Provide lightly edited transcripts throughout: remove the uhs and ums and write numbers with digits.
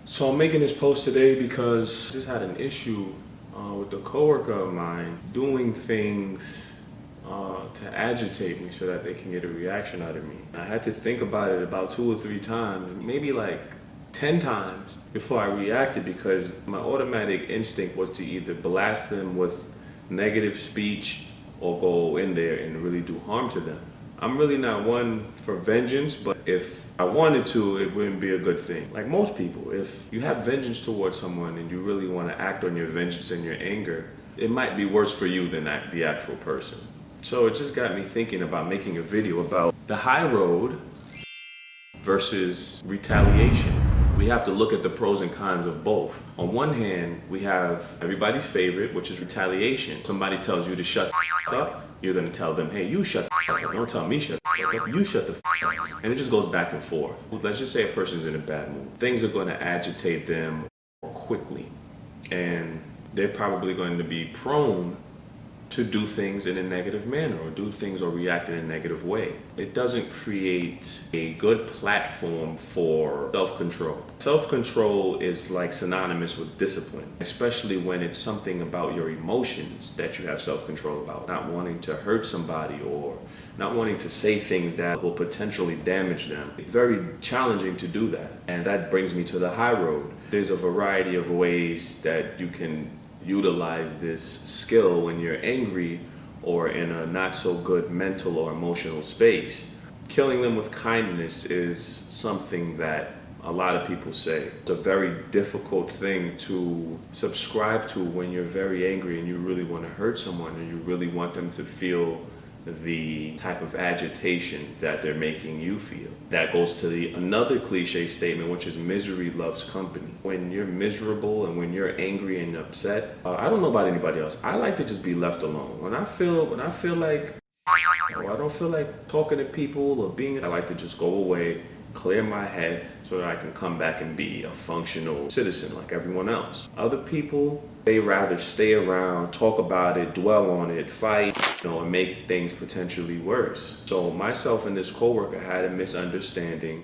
So I'm making this post today because I just had an issue with a coworker of mine doing things to agitate me so that they can get a reaction out of me. I had to think about it about 2 or 3 times, maybe like 10 times before I reacted, because my automatic instinct was to either blast them with negative speech or go in there and really do harm to them. I'm really not one for vengeance, but if I wanted to, it wouldn't be a good thing. Like most people, if you have vengeance towards someone and you really want to act on your vengeance and your anger, it might be worse for you than the actual person. So it just got me thinking about making a video about the high road versus retaliation. We have to look at the pros and cons of both. On one hand, we have everybody's favorite, which is retaliation. Somebody tells you to shut the up, you're gonna tell them, hey, you shut the up. Don't tell me shut the up, you shut the up. And it just goes back and forth. Let's just say a person's in a bad mood. Things are gonna agitate them quickly. And they're probably going to be prone to do things in a negative manner or do things or react in a negative way. It doesn't create a good platform for self-control. Self-control is like synonymous with discipline, especially when it's something about your emotions that you have self-control about. Not wanting to hurt somebody or not wanting to say things that will potentially damage them. It's very challenging to do that. And that brings me to the high road. There's a variety of ways that you can utilize this skill when you're angry or in a not so good mental or emotional space. Killing them with kindness is something that a lot of people say. It's a very difficult thing to subscribe to when you're very angry and you really want to hurt someone and you really want them to feel the type of agitation that they're making you feel. That goes to another cliche statement, which is misery loves company. When you're miserable and when you're angry and upset, I don't know about anybody else, I like to just be left alone. When I feel like, or I don't feel like talking to people or I like to just go away, clear my head so that I can come back and be a functional citizen like everyone else. Other people, they rather stay around, talk about it, dwell on it, fight, and make things potentially worse. So myself and this coworker had a misunderstanding.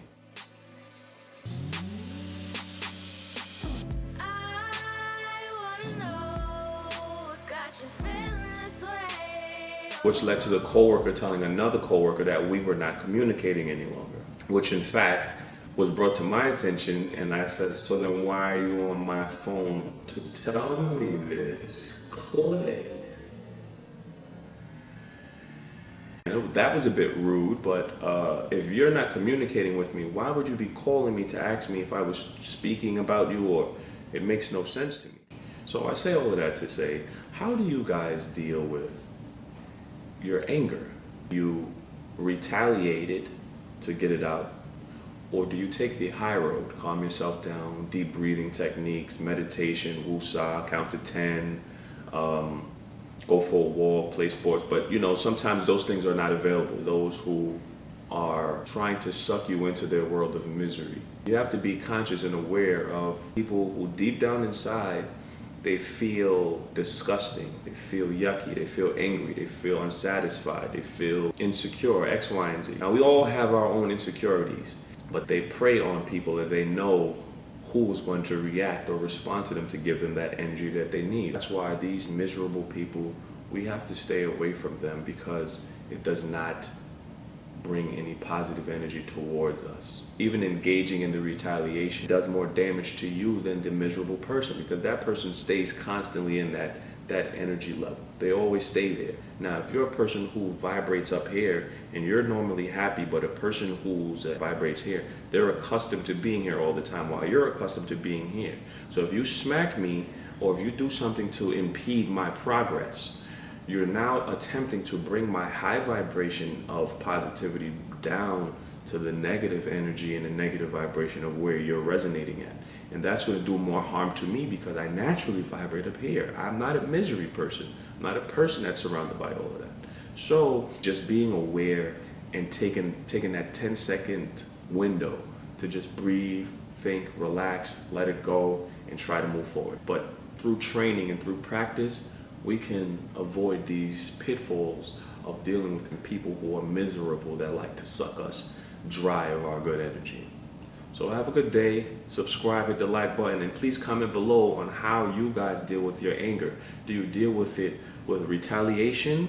Which led to the coworker telling another coworker that we were not communicating any longer, which in fact was brought to my attention, and I said, so then why are you on my phone to tell me this? Clay. That was a bit rude, but if you're not communicating with me, why would you be calling me to ask me if I was speaking about you? Or it makes no sense to me. So I say all of that to say, how do you guys deal with your anger? You retaliate it to get it out, or do you take the high road, calm yourself down, deep breathing techniques, meditation, woosah, count to 10, go for a walk, play sports? But sometimes those things are not available. Those who are trying to suck you into their world of misery. You have to be conscious and aware of people who deep down inside, they feel disgusting, they feel yucky, they feel angry, they feel unsatisfied, they feel insecure, X, Y, and Z. Now we all have our own insecurities, but they prey on people that they know who's going to react or respond to them to give them that energy that they need. That's why these miserable people, we have to stay away from them, because it does not bring any positive energy towards us. Even engaging in the retaliation does more damage to you than the miserable person, because that person stays constantly in that energy level. They always stay there. Now, if you're a person who vibrates up here and you're normally happy, but a person who vibrates here, they're accustomed to being here all the time while you're accustomed to being here. So if you smack me or if you do something to impede my progress, you're now attempting to bring my high vibration of positivity down to the negative energy and the negative vibration of where you're resonating at. And that's going to do more harm to me, because I naturally vibrate up here. I'm not a misery person. I'm not a person that's surrounded by all of that. So just being aware and taking that 10-second window to just breathe, think, relax, let it go, and try to move forward. But through training and through practice, we can avoid these pitfalls of dealing with people who are miserable, that like to suck us dry of our good energy. So have a good day, subscribe, hit the like button, and please comment below on how you guys deal with your anger. Do you deal with it with retaliation?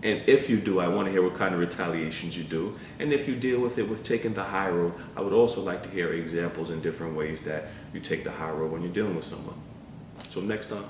And if you do, I want to hear what kind of retaliations you do. And if you deal with it with taking the high road, I would also like to hear examples in different ways that you take the high road when you're dealing with someone. So next time.